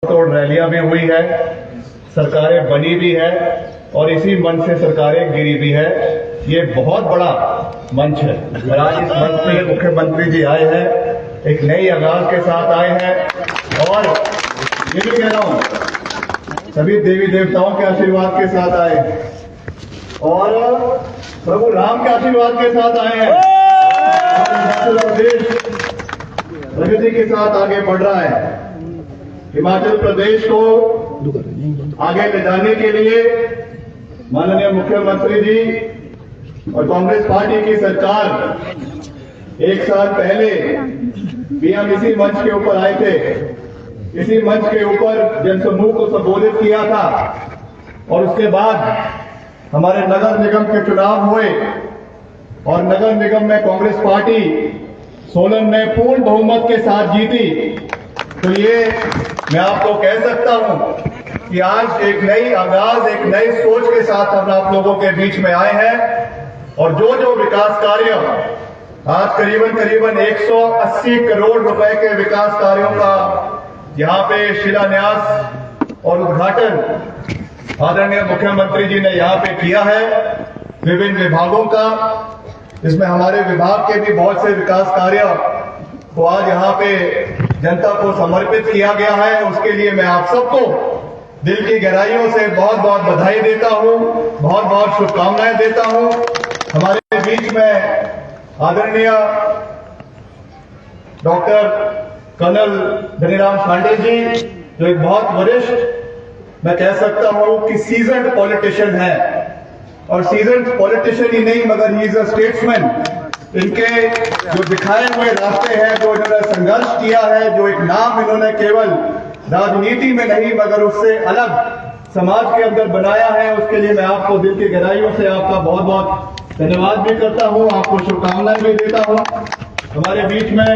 तोड़ रैलियां भी हुई है, सरकारें बनी भी है और इसी मंच से सरकारें गिरी भी है। ये बहुत बड़ा मंच है और आज इस मंच पे मुख्यमंत्री जी आए हैं, एक नई आगाज के साथ आए हैं और ये भी कह रहा हूं सभी देवी देवताओं के आशीर्वाद के साथ आए हैं और प्रभु राम के आशीर्वाद के साथ आए हैं। देश प्रगति के साथ आगे बढ़ रहा है। हिमाचल प्रदेश को आगे ले जाने के लिए माननीय मुख्यमंत्री जी और कांग्रेस पार्टी की सरकार एक साल पहले भी हम इसी मंच के ऊपर आए थे, इसी मंच के ऊपर जनसमूह को संबोधित किया था और उसके बाद हमारे नगर निगम के चुनाव हुए और नगर निगम में कांग्रेस पार्टी सोलन में पूर्ण बहुमत के साथ जीती। तो ये मैं आपको कह सकता हूं कि आज एक नई आगाज, एक नई सोच के साथ हम आप लोगों के बीच में आए हैं और जो विकास कार्य आज करीबन 180 करोड़ रुपए के विकास कार्यों का यहाँ पे शिलान्यास और उद्घाटन आदरणीय मुख्यमंत्री जी ने यहाँ पे किया है विभिन्न विभागों का। इसमें हमारे विभाग के भी बहुत से विकास कार्य को आज यहाँ पे जनता को समर्पित किया गया है। उसके लिए मैं आप सबको दिल की गहराइयों से बहुत बहुत बधाई देता हूँ, बहुत बहुत शुभकामनाएं देता हूँ। हमारे बीच में आदरणीय डॉक्टर कर्नल धनीराम शांडिल जी, जो एक बहुत वरिष्ठ मैं कह सकता हूँ कि सीजन्ड पॉलिटिशियन है और सीजन्ड पॉलिटिशियन ही नहीं मगर ही इज अ स्टेट्समैन। इनके जो दिखाए हुए रास्ते हैं, जो इन्होंने संघर्ष किया है, जो एक नाम इन्होंने केवल राजनीति में नहीं मगर उससे अलग समाज के अंदर बनाया है, उसके लिए मैं आपको दिल की गहराइयों से आपका बहुत बहुत धन्यवाद भी करता हूं, आपको शुभकामनाएं भी देता हूं। हमारे बीच में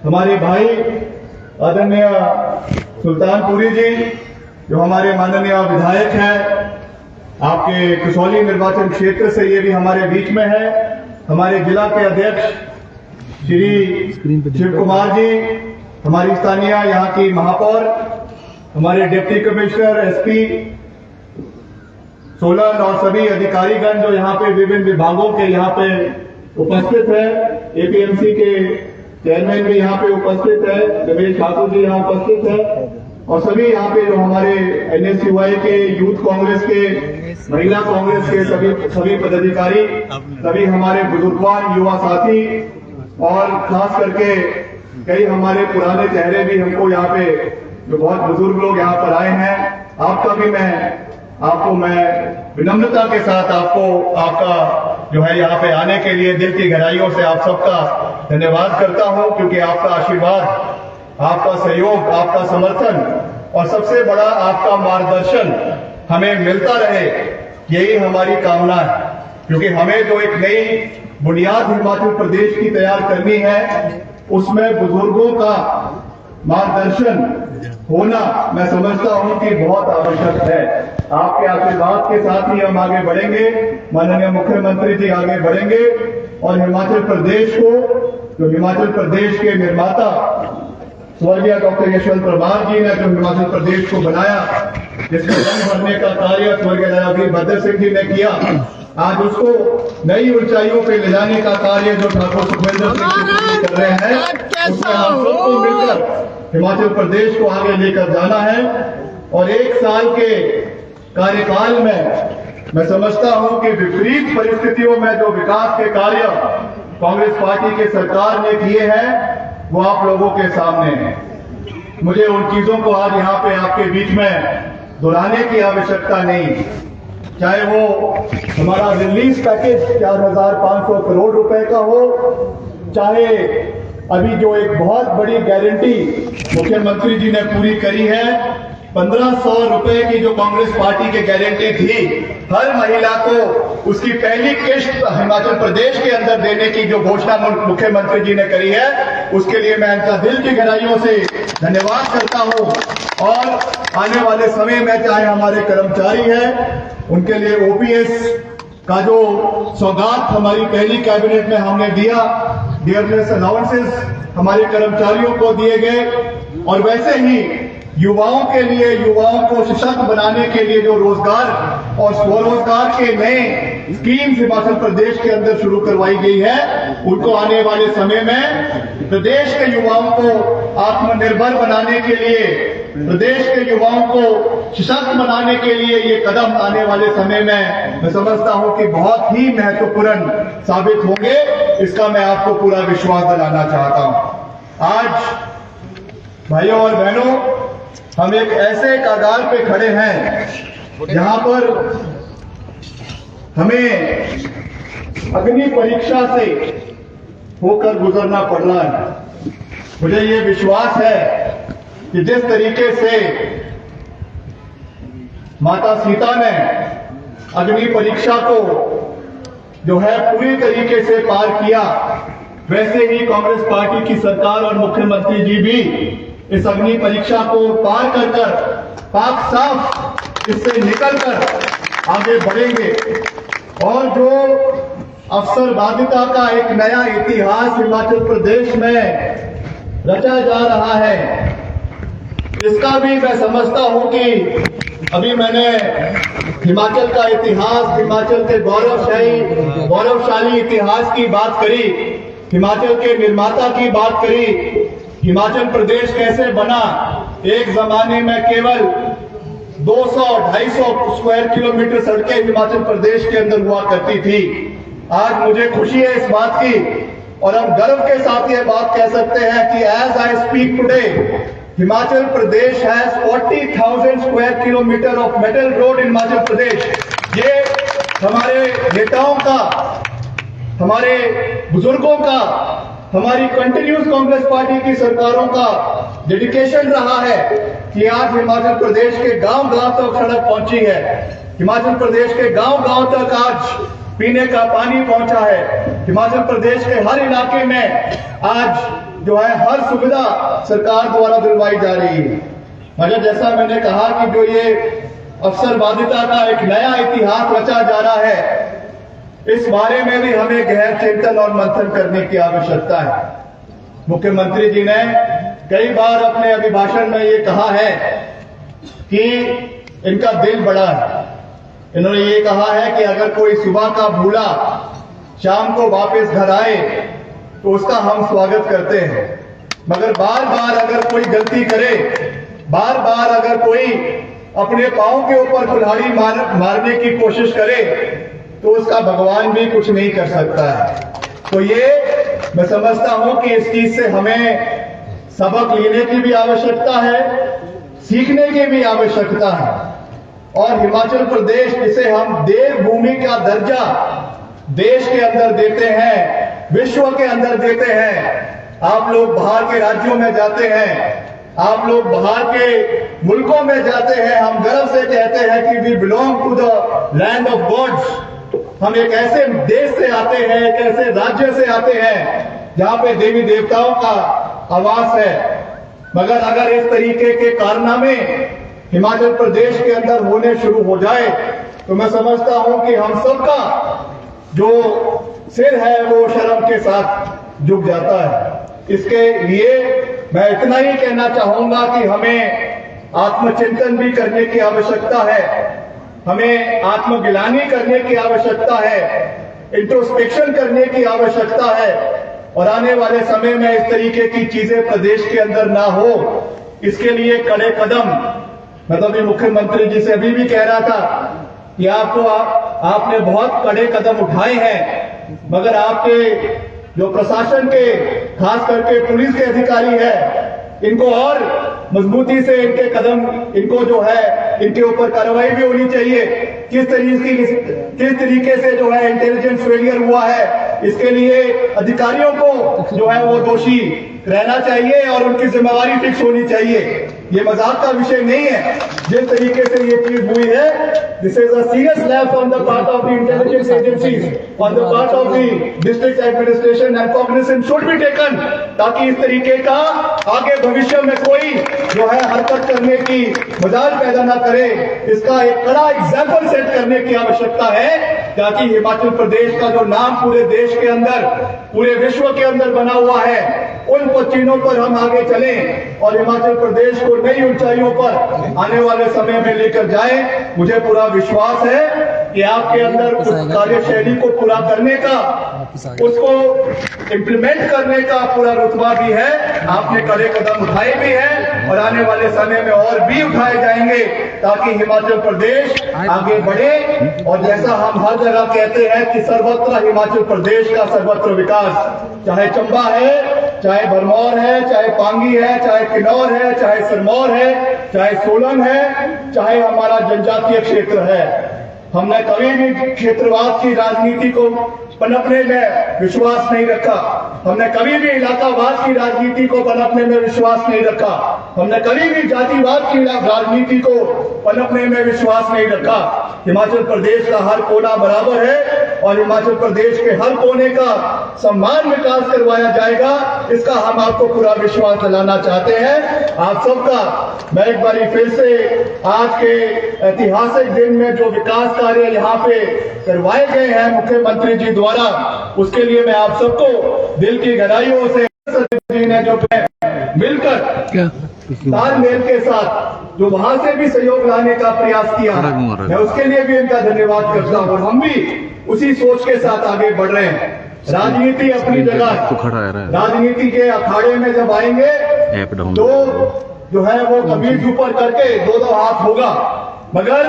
हमारे भाई आदरणीय सुल्तानपुरी जी, जो हमारे माननीय विधायक हैं, आपके कसौली निर्वाचन क्षेत्र से ये भी हमारे बीच में है। हमारे जिला के अध्यक्ष श्री शिव कुमार जी, हमारी स्थानीय यहाँ की महापौर, हमारे डिप्टी कमिश्नर, एसपी सोलन और सभी अधिकारीगण जो यहाँ पे विभिन्न विभागों के यहाँ पे उपस्थित है। एपीएमसी के चेयरमैन भी यहाँ पे उपस्थित है, रमेश ठाकुर जी यहाँ उपस्थित है और सभी यहाँ पे जो हमारे एनएसयूआई के, यूथ कांग्रेस के, महिला कांग्रेस के सभी पदाधिकारी, सभी हमारे बुजुर्गवान युवा साथी और खास करके कई हमारे पुराने चेहरे भी हमको यहाँ पे जो बहुत बुजुर्ग लोग यहाँ पर आए हैं, आपका भी मैं विनम्रता के साथ आपका जो है यहाँ पे आने के लिए दिल की गहराइयों से आप सबका धन्यवाद करता हूँ, क्योंकि आपका आशीर्वाद, आपका सहयोग, आपका समर्थन और सबसे बड़ा आपका मार्गदर्शन हमें मिलता रहे, यही हमारी कामना है। क्योंकि हमें जो एक नई बुनियाद हिमाचल प्रदेश की तैयार करनी है, उसमें बुजुर्गों का मार्गदर्शन होना मैं समझता हूं कि बहुत आवश्यक है। आपके आशीर्वाद के साथ ही हम आगे बढ़ेंगे, माननीय मुख्यमंत्री जी आगे बढ़ेंगे और हिमाचल प्रदेश को, जो हिमाचल प्रदेश के निर्माता स्वर्गीय डॉक्टर यशवंत प्रभार जी ने जो हिमाचल प्रदेश को बनाया, जिसमें रंग भरने का कार्य स्वर्गीय वीरभद्र सिंह जी ने किया, आज उसको नई ऊंचाइयों पे ले जाने का कार्य जो ठाकुर सुखविंदर सिंह जी कर रहे हैं, उसमें हम सबको मिलकर हिमाचल प्रदेश को आगे लेकर जाना है। और एक साल के कार्यकाल में मैं समझता हूं कि विपरीत परिस्थितियों में जो विकास के कार्य कांग्रेस पार्टी के सरकार ने किए हैं, वो आप लोगों के सामने है। मुझे उन चीजों को आज यहाँ पे आपके बीच में दोहराने की आवश्यकता नहीं। चाहे वो हमारा रिलीज पैकेज 4,500 करोड़ रुपए का हो, चाहे अभी जो एक बहुत बड़ी गारंटी मुख्यमंत्री जी ने पूरी करी है, 1,500 रुपए की जो कांग्रेस पार्टी की गारंटी थी, हर महिला को उसकी पहली किश्त हिमाचल प्रदेश के अंदर देने की जो घोषणा मुख्यमंत्री जी ने करी है, उसके लिए मैं इनका दिल की गहराइयों से धन्यवाद करता हूं। और आने वाले समय में चाहे हमारे कर्मचारी हैं, उनके लिए ओपीएस का जो सौगात हमारी पहली कैबिनेट में हमने दिया, डियरनेस अलाउंसेस हमारे कर्मचारियों को दिए गए और वैसे ही युवाओं के लिए, युवाओं को सशक्त बनाने के लिए जो रोजगार और स्वरोजगार के नए स्कीम्स हिमाचल प्रदेश के अंदर शुरू करवाई गई है, उनको आने वाले समय में प्रदेश के युवाओं को आत्मनिर्भर बनाने के लिए, प्रदेश के युवाओं को सशक्त बनाने के लिए ये कदम आने वाले समय में मैं समझता हूं कि बहुत ही महत्वपूर्ण साबित होंगे। इसका मैं आपको पूरा विश्वास दिलाना चाहता हूं। आज भाइयों और बहनों, हम एक ऐसे कगार पे खड़े हैं जहां पर हमें अग्नि परीक्षा से होकर गुजरना पड़ रहा है। मुझे ये विश्वास है कि जिस तरीके से माता सीता ने अग्नि परीक्षा को जो है पूरी तरीके से पार किया, वैसे ही कांग्रेस पार्टी की सरकार और मुख्यमंत्री जी भी इस अग्नि परीक्षा को पार कर पाक साफ इससे निकलकर आगे बढ़ेंगे और जो अवसरवादिता का एक नया इतिहास हिमाचल प्रदेश में रचा जा रहा है, इसका भी मैं समझता हूं कि अभी मैंने हिमाचल का इतिहास, हिमाचल के गौरवशाली इतिहास की बात करी, हिमाचल के निर्माता की बात करी, हिमाचल प्रदेश कैसे बना। एक जमाने में केवल 200-250 स्क्वायर किलोमीटर सड़कें हिमाचल प्रदेश के अंदर हुआ करती थी। आज मुझे खुशी है इस बात की और हम गर्व के साथ ये बात कह सकते हैं कि as I speak today, Himachal Pradesh has 40,000 square kilometres of metal road in Himachal Pradesh. ये हमारे नेताओं का, हमारे बुजुर्गों का, हमारी कंटिन्यूस कांग्रेस पार्टी की सरकारों का डेडिकेशन रहा है कि आज हिमाचल प्रदेश के गांव-गांव तक सड़क पहुंची है, हिमाचल प्रदेश के गांव-गांव तक आज पीने का पानी पहुंचा है, हिमाचल प्रदेश के हर इलाके में आज जो है हर सुविधा सरकार द्वारा दिलवाई जा रही है। मगर जैसा मैंने कहा कि जो ये अवसरवादिता का एक नया इतिहास रचा जा रहा है, इस बारे में भी हमें गहन चिंतन और मंथन करने की आवश्यकता है। मुख्यमंत्री जी ने कई बार अपने अभिभाषण में ये कहा है कि इनका दिल बड़ा है। इन्होंने ये कहा है कि अगर कोई सुबह का भूला शाम को वापस घर आए तो उसका हम स्वागत करते हैं, मगर बार बार अगर कोई गलती करे, बार बार अगर कोई अपने पांव के ऊपर कुल्हाड़ी मारने की कोशिश करे तो उसका भगवान भी कुछ नहीं कर सकता है। तो ये मैं समझता हूं कि इस चीज से हमें सबक लेने की भी आवश्यकता है, सीखने की भी आवश्यकता है। और हिमाचल प्रदेश, जिसे हम देवभूमि का दर्जा देश के अंदर देते हैं, विश्व के अंदर देते हैं। आप लोग बाहर के राज्यों में जाते हैं, आप लोग बाहर के मुल्कों में जाते हैं, हम गर्व से कहते हैं कि we belong to the land of gods. हम एक ऐसे देश से आते हैं, एक ऐसे राज्य से आते हैं जहां पे देवी देवताओं का आवास है। मगर अगर इस तरीके के कारनामे हिमाचल प्रदेश के अंदर होने शुरू हो जाए तो मैं समझता हूं कि हम सबका जो सिर है वो शर्म के साथ झुक जाता है। इसके लिए मैं इतना ही कहना चाहूंगा कि हमें आत्मचिंतन भी करने की आवश्यकता है, हमें आत्मगिलानी करने की आवश्यकता है, इंट्रोस्पेक्शन करने की आवश्यकता है और आने वाले समय में इस तरीके की चीजें प्रदेश के अंदर ना हो, इसके लिए कड़े कदम, मैं तो अभी मुख्यमंत्री जी से अभी भी कह रहा था कि आपने बहुत कड़े कदम उठाए हैं, मगर आपके जो प्रशासन के, खास करके पुलिस के अधिकारी है, इनको और मजबूती से इनके कदम, इनको जो है इनके ऊपर कार्रवाई भी होनी चाहिए। किस तरीके से जो है इंटेलिजेंस फेलियर हुआ है, इसके लिए अधिकारियों को जो है वो दोषी रहना चाहिए और उनकी जिम्मेवारी फिक्स होनी चाहिए। ये मजाक का विषय नहीं है। जिस तरीके से ये चीज हुई है, this is a serious lapse on the part of the intelligence agencies, on the part of the district administration and cognizance should be taken, ताकि इस तरीके का आगे भविष्य में कोई जो है हरकत करने की मजाल पैदा ना करे। इसका एक कड़ा एग्जाम्पल सेट करने की आवश्यकता है, ताकि हिमाचल प्रदेश का जो नाम पूरे देश के अंदर, पूरे विश्व के अंदर बना हुआ है, उन पच्चीनों पर हम आगे चलें और हिमाचल प्रदेश को नई ऊंचाइयों पर आने वाले समय में लेकर जाएं। मुझे पूरा विश्वास है कि आपके अंदर उस कार्यशैली को पूरा करने का, उसको इम्प्लीमेंट करने का पूरा रुतबा भी है। आपने कड़े कदम उठाए भी हैं और आने वाले समय में और भी उठाए जाएंगे ताकि हिमाचल प्रदेश आगे बढ़े। और जैसा हम हर जगह कहते हैं कि सर्वत्र हिमाचल प्रदेश का सर्वत्र विकास, चाहे चंबा है, चाहे भरमौर है, चाहे पांगी है, चाहे किन्नौर है, चाहे सिरमौर है, चाहे सोलन है, चाहे हमारा जनजातीय क्षेत्र है। हमने कभी भी क्षेत्रवाद की राजनीति को पनपने में विश्वास नहीं रखा। हमने कभी भी इलाकावाद की राजनीति को पनपने में विश्वास नहीं रखा। हमने कभी भी जातिवाद की राजनीति को पनपने में विश्वास नहीं रखा। हिमाचल प्रदेश का हर कोना बराबर है और हिमाचल प्रदेश के हर कोने का सम्मान विकास करवाया जाएगा, इसका हम आपको पूरा विश्वास दिलाना चाहते हैं। आप सबका मैं एक बार फिर से आज के ऐतिहासिक दिन में जो विकास कार्य यहाँ पे करवाए गए हैं मुख्यमंत्री जी द्वारा, उसके लिए मैं आप सबको दिल की गहराइयों से जी ने जो मिलकर तालमेल के साथ जो वहां से भी सहयोग लाने का प्रयास किया, मैं उसके लिए भी इनका धन्यवाद करता हूँ। और हम भी उसी सोच के साथ आगे बढ़ रहे हैं। राजनीति अपनी जगह, राजनीति के अखाड़े में जब आएंगे तो जो है वो कमीज ऊपर करके दो हाथ होगा, मगर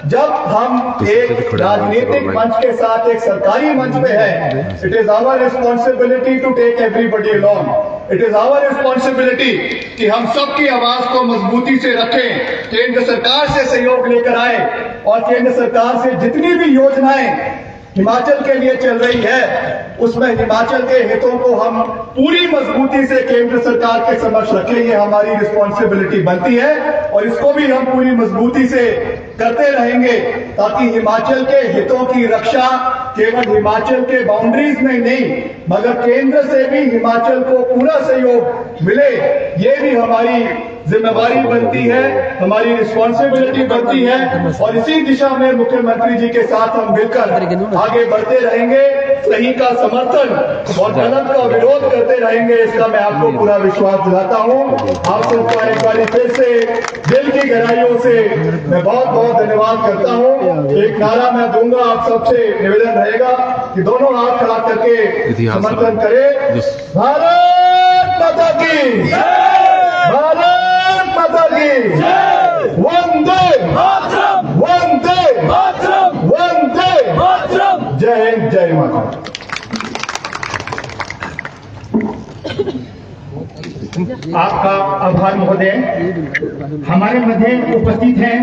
जब हम एक राजनीतिक मंच के साथ एक सरकारी मंच पे है, it is our responsibility to take everybody along. It is our responsibility कि हम सबकी आवाज को मजबूती से रखें, केंद्र सरकार से सहयोग लेकर आए और केंद्र सरकार से जितनी भी योजनाएं हिमाचल के लिए चल रही है उसमें हिमाचल के हितों को हम पूरी मजबूती से केंद्र सरकार के समक्ष रखें। ये हमारी रिस्पॉन्सिबिलिटी बनती है और इसको भी हम पूरी मजबूती से करते रहेंगे ताकि हिमाचल के हितों की रक्षा केवल हिमाचल के बाउंड्रीज में नहीं मगर केंद्र से भी हिमाचल को पूरा सहयोग मिले। ये भी हमारी जिम्मेवारी बनती है, हमारी रिस्पॉन्सिबिलिटी बनती है और इसी दिशा में मुख्यमंत्री जी के साथ हम मिलकर आगे बढ़ते रहेंगे। सही का समर्थन और गलत का विरोध करते रहेंगे, इसका मैं आपको पूरा विश्वास दिलाता हूँ। आप सबका एक बार फिर से दिल की गहराइयों से मैं बहुत बहुत धन्यवाद करता हूँ। एक नारा मैं दूंगा, आप सबसे निवेदन रहेगा कि दोनों हाथ खड़ा करके समर्थन करें। भारत माता की, भारत माता की, वंदे वंदे वंदे, जय हिंद, जय माता। आपका आभार महोदय। हमारे मध्य उपस्थित हैं